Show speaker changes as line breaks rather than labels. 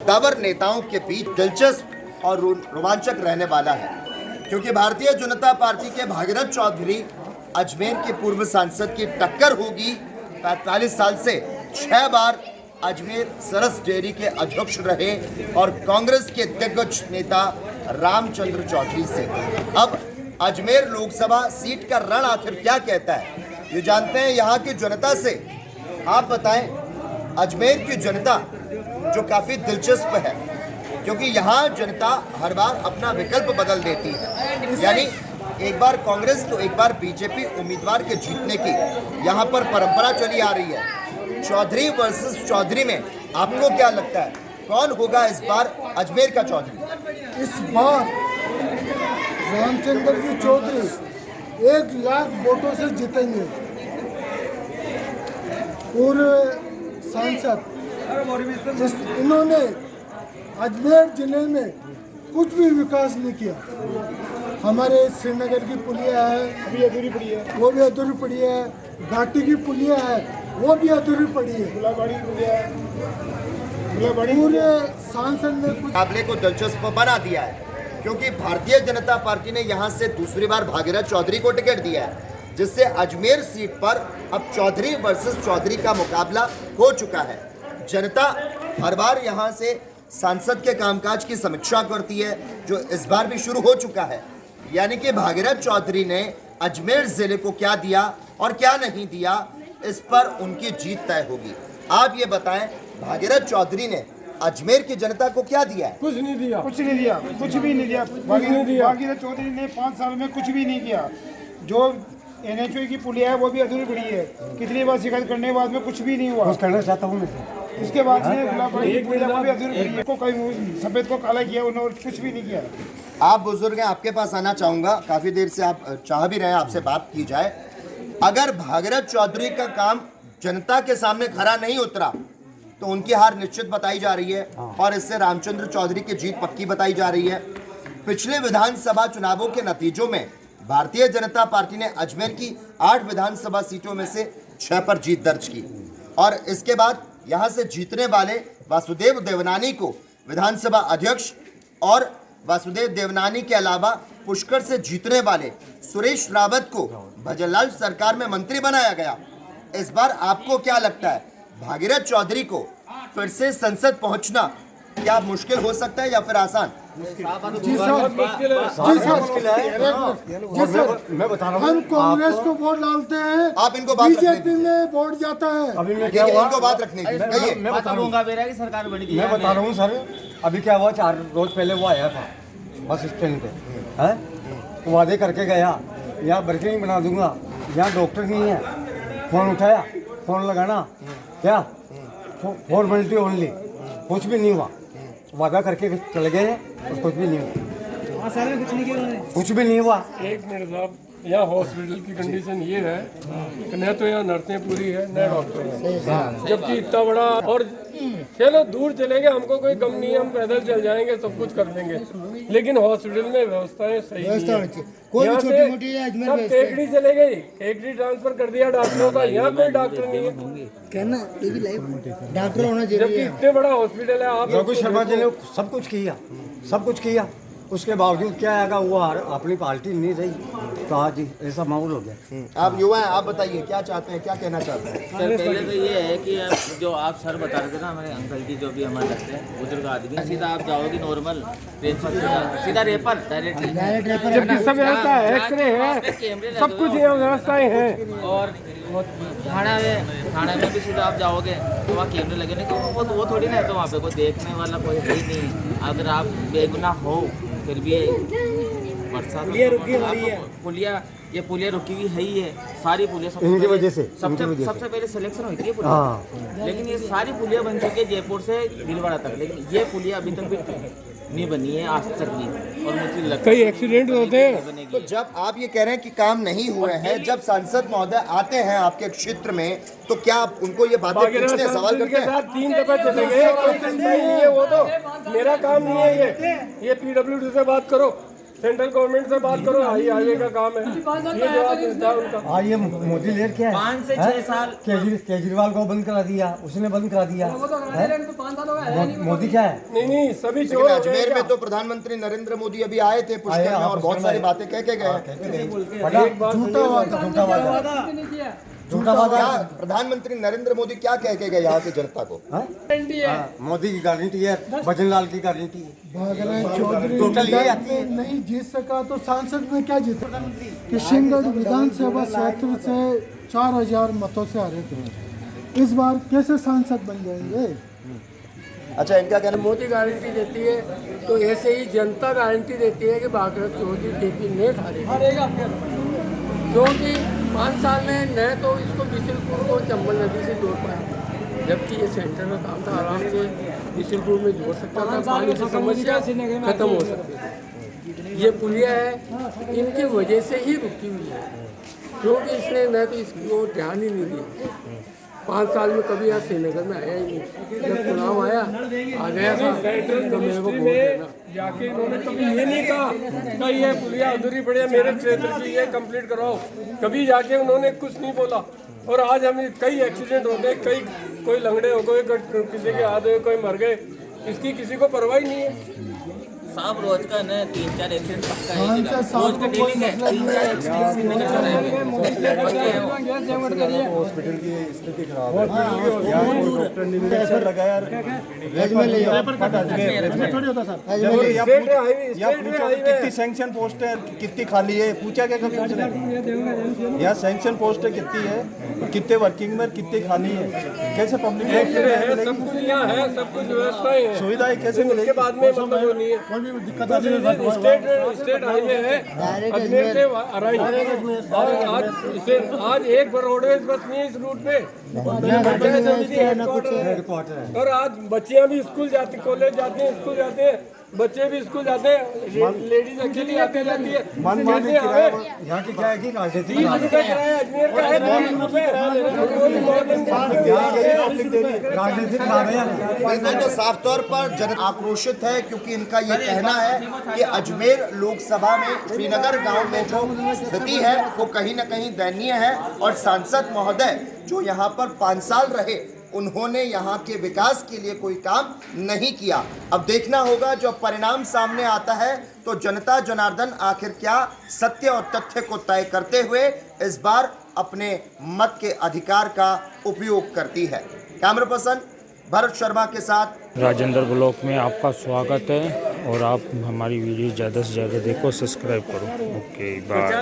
The power नेताओं के बीच दिलचस्प और रोमांचक रहने वाला है, क्योंकि भारतीय जनता पार्टी के भागीरथ चौधरी अजमेर के पूर्व सांसद की टक्कर होगी 45 साल से 6 बार अजमेर सरस डेयरी के अध्यक्ष रहे और कांग्रेस के दिग्गज नेता रामचंद्र चौधरी से। अब अजमेर लोकसभा सीट का रण आखिर क्या कहता है, ये जानते हैं यहाँ की जनता से। आप बताएं, अजमेर की जनता जो काफ़ी दिलचस्प है, क्योंकि यहाँ जनता हर बार अपना विकल्प बदल देती है, यानी एक बार कांग्रेस तो एक बार बीजेपी उम्मीदवार के जीतने की यहाँ पर परंपरा चली आ रही है। चौधरी वर्सेस चौधरी में आपको क्या लगता है, कौन होगा इस बार अजमेर का चौधरी?
इस बार रामचंद्र जी चौधरी 1 लाख वोटों से जीतेंगे। पूर्व सांसद इन्होंने अजमेर जिले में कुछ भी विकास नहीं किया। हमारे श्रीनगर की पुलिया है, अभी अधूरी पड़ी है, वो भी अधूरी पड़ी है। घाटी की पुलिया है, वो भी अधूरी पड़ी है। पूरे सांसद ने
मुकाबले को दिलचस्प बना दिया है, क्योंकि भारतीय जनता पार्टी ने यहां से दूसरी बार भागीरथ चौधरी को टिकट दिया है, जिससे अजमेर सीट पर अब चौधरी वर्सेस चौधरी का मुकाबला हो चुका है। जनता हर बार यहां से सांसद के कामकाज की समीक्षा करती है, जो इस बार भी शुरू हो चुका है। यानी कि भागीरथ चौधरी ने अजमेर जिले को क्या दिया और क्या नहीं दिया, इस पर उनकी जीत तय होगी। आप ये बताएं, भागीरथ चौधरी ने अजमेर की जनता को क्या दिया है?
कुछ नहीं दिया, कुछ नहीं दिया, कुछ भी नहीं दिया। भागीरथ चौधरी ने 5 साल में कुछ भी नहीं किया। जो NHO की पुलिया है वो भी अधूरी पड़ी है। कितनी बार शिकायत करने के बाद में कुछ भी नहीं हुआ।
कुछ कहना चाहता हूँ मैं।
उसके बाद में गुलाबबाड़ी पुलिया वो भी अधूरी पड़ी है। को कहीं सफेद को काला किया उन्होंने, कुछ भी नहीं किया।
आप बुजुर्ग हैं, आपके पास आना चाहूंगा। काफी देर से आप चाह भी रहे हैं आपसे बात की जाए। अगर भागीरथ चौधरी का काम जनता के सामने खरा नहीं उतरा तो उनकी हार निश्चित बताई जा रही है और इससे रामचंद्र चौधरी की जीत पक्की बताई जा रही है। पिछले विधानसभा चुनावों के नतीजों में भारतीय जनता पार्टी ने अजमेर की 8 विधानसभा सीटों में से 6 पर जीत दर्ज की और इसके बाद यहां से जीतने वाले वासुदेव देवनानी को विधानसभा अध्यक्ष और वासुदेव देवनानी के अलावा पुष्कर से जीतने वाले सुरेश रावत को भजनलाल सरकार में मंत्री बनाया गया। इस बार आपको क्या लगता है, भागीरथ चौधरी को फिर से संसद पहुंचना क्या मुश्किल हो सकता है या फिर आसान?
जी सर,
मैं बता रहा हूँ,
हम कांग्रेस को वोट डालते हैं,
आप इनको बात
बीजेपी में वोट जाता है।
अभी मैं क्या हुआ,
इनको बात रखने की कहिए।
मैं बता रहा हूँ सर, अभी क्या हुआ, 4 रोज पहले वो आया था बस स्टैंड पे, है वादे करके गया, यहाँ बर्फी बना दूंगा, यहाँ डॉक्टर नहीं है। फोन उठाया, फोन लगाना क्या, फॉर्मेलिटी ओनली, कुछ भी नहीं हुआ। वादा करके चले गए और कुछ भी नहीं हुआ। कुछ भी नहीं हुआ।
एक मिनट साहब, यहाँ हॉस्पिटल की कंडीशन ये है कि न तो यहाँ नर्सें पूरी है न डॉक्टर है, जबकि इतना बड़ा। और चलो दूर चलेंगे, हमको कोई गम नहीं है, हम पैदल चल जाएंगे, सब कुछ कर देंगे, लेकिन हॉस्पिटल में व्यवस्थाएं सही नहीं है। यहाँ से सब टेकड़ी चले गई, टेकड़ी ट्रांसफर कर दिया डॉक्टरों का, यहाँ कोई डॉक्टर नहीं है।
कहना डॉक्टर होना चाहिए,
जबकि इतने बड़ा हॉस्पिटल है। आप
रघु शर्मा जी ने सब कुछ किया, सब कुछ किया, उसके बावजूद क्या आएगा, वो अपनी पार्टी नहीं रही, तो आज ऐसा माहौल हो गया।
आप युवा हैं, आप बताइए क्या चाहते हैं, क्या कहना चाहते हैं?
सर पहले तो ये है कि जो आप सर बता रहे थे ना, हमारे अंकल जी जो भी हमारे लगते हैं बुजुर्ग आदमी, सीधा आप जाओगे नॉर्मल ट्रेन से सीधा रेफर डायरेक्टली,
जबकि सब व्यवस्था है, एक्सरे है, सब कुछ व्यवस्थाएं हैं।
और थाना में भी सीधा आप जाओगे तो वहाँ कैमरे लगे नहीं, तो वो थोड़ी ना है, तो वहाँ पे कोई देखने वाला कोई है ही नहीं। अगर आप बेगुनाह हो फिर भी बरसात पुलिया रुकी हुई है ही है, सारी पुलिया
इनकी वजह से
सबसे पहले सिलेक्शन हुई थी ये पुलिया, लेकिन ये सारी पुलिया बन चुकी है जयपुर से भीलवाड़ा तक, लेकिन ये पुलिया अभी तक भी नहीं बनी है, आज तक नहीं। और मुझे लगता है
कई एक्सीडेंट होते हैं।
तो जब आप ये कह रहे हैं कि काम नहीं हुए हैं, जब सांसद महोदय आते हैं आपके क्षेत्र में, तो क्या आप उनको ये बातें पूछते हैं, सवाल करते
के
हैं?
साथ 3 दफा चले गए, नहीं है वो तो मेरा काम नहीं है। ये PWD से बात करो, सेंट्रल गवर्नमेंट से बात करो, हाईवे का काम है, ये जवाब मिलता है उनका।
हाँ, ये मोदी लेट क्या है?
5 से 6 साल
केजरीवाल को बंद करा दिया, उसने बंद करा दिया। मोदी क्या है?
नहीं सभी
लेकिन
चोर
अजमेर में तो प्रधानमंत्री नरेंद्र मोदी अभी आए थे पुष्कर में और बहुत सारी बातें कह के गए।
झूठा वादा।
क्या प्रधानमंत्री नरेंद्र मोदी क्या कह के गए यहाँ की जनता को?
मोदी की गारंटी है, भजन लाल की गारंटी है।
भागराज चौधरी
टोटल ये आती है।
नहीं जीत सका तो सांसद में क्या जीता? किशनगढ़ विधानसभा क्षेत्र से 4000 मतों से हारे थे, इस बार कैसे सांसद बन जाएंगे?
अच्छा, इनका कहना
मोदी गारंटी देती है तो ऐसे ही जनता गारंटी देती है कि भागरथ चौधरी टीपी नेट हारेगा, क्योंकि 5 साल में न तो इसको बिशनपुर को चंबल नदी से जोड़ पाया, जबकि ये सेंटर में काम था, आराम से बिशनपुर में जोड़ सकता था, पानी की समस्या खत्म हो सकती है। ये पुलिया है, इनकी वजह से ही रुकी हुई है, क्योंकि इसने न तो इसकी ओर ध्यान ही नहीं दिया। 5 साल में कभी यहाँ श्रीनगर में आया ही नहीं, जब चुनाव आया आ गया था तो मेरे को वोट देना। जाके इन्होंने कभी ये नहीं कहा कि ये पुलिया अधूरी पड़ी है, मेरे क्षेत्र की ये कंप्लीट कराओ, कभी जाके उन्होंने कुछ नहीं बोला। और आज हमें कई एक्सीडेंट हो गए, कई कोई लंगड़े हो गए, किसी के हाथ हुए, कोई मर गए, इसकी किसी को परवाह ही नहीं है।
साहब रोज का न 3-4 एक्सीडेंट पक्का है,
सांसद साहब
रोज का
को कोई
डेली है,
मतलब
3-4 एक्सीडेंट श्रीनगर में रहेंगे।
हॉस्पिटल की स्थिति खराब है, यहाँ कोई डॉक्टर नहीं मिला, ऐसा लगाया कितनी सैंक्शन पोस्ट है, कितनी खाली है, पूछा क्या कभी उसने? यहाँ सैंक्शन पोस्ट है कितनी है, कितने वर्किंग में, कितनी खाली है, कैसे पब्लिक
है, सब कुछ यहाँ है, सब कुछ व्यवस्थाएं हैं,
सुविधाएं कैसे
उसके
मिलेगी?
बाद में मतलब वो नहीं है। स्टेट हाईवे है अजमेर से अराई, और आज एक रोडवेज बस नहीं है इस रूट पे,
हेडक्वार्टर है।
और आज बच्चियां भी स्कूल जाती, कॉलेज जाते हैं, स्कूल जाते हैं, बच्चे भी स्कूल जाते हैं, लेडीज अकेली आती जाती है।
मनमानी किराया
यहाँ की क्या है कि राजनीति
30 रुपये किराया अजमेर का है, 30 रुपये।
राजनीति खराब है।
बिल्कुल, तो साफ तौर पर जन आक्रोशित है, क्योंकि इनका ये कहना है कि अजमेर लोकसभा में श्रीनगर गांव में जो स्थिति है वो कहीं न कहीं दयनीय है, और सांसद महोदय जो यहाँ पर 5 साल रहे उन्होंने यहाँ के विकास के लिए कोई काम नहीं किया। अब देखना होगा जब परिणाम सामने आता है तो जनता जनार्दन आखिर क्या सत्य और तथ्य को तय करते हुए इस बार अपने मत के अधिकार का उपयोग करती है। कैमरा पर्सन भरत शर्मा के साथ
राजेंद्र ब्लॉक में आपका स्वागत है, और आप हमारी वीडियो ज़्यादा से ज़्यादा देखो, सब्सक्राइब करो। Okay, bye.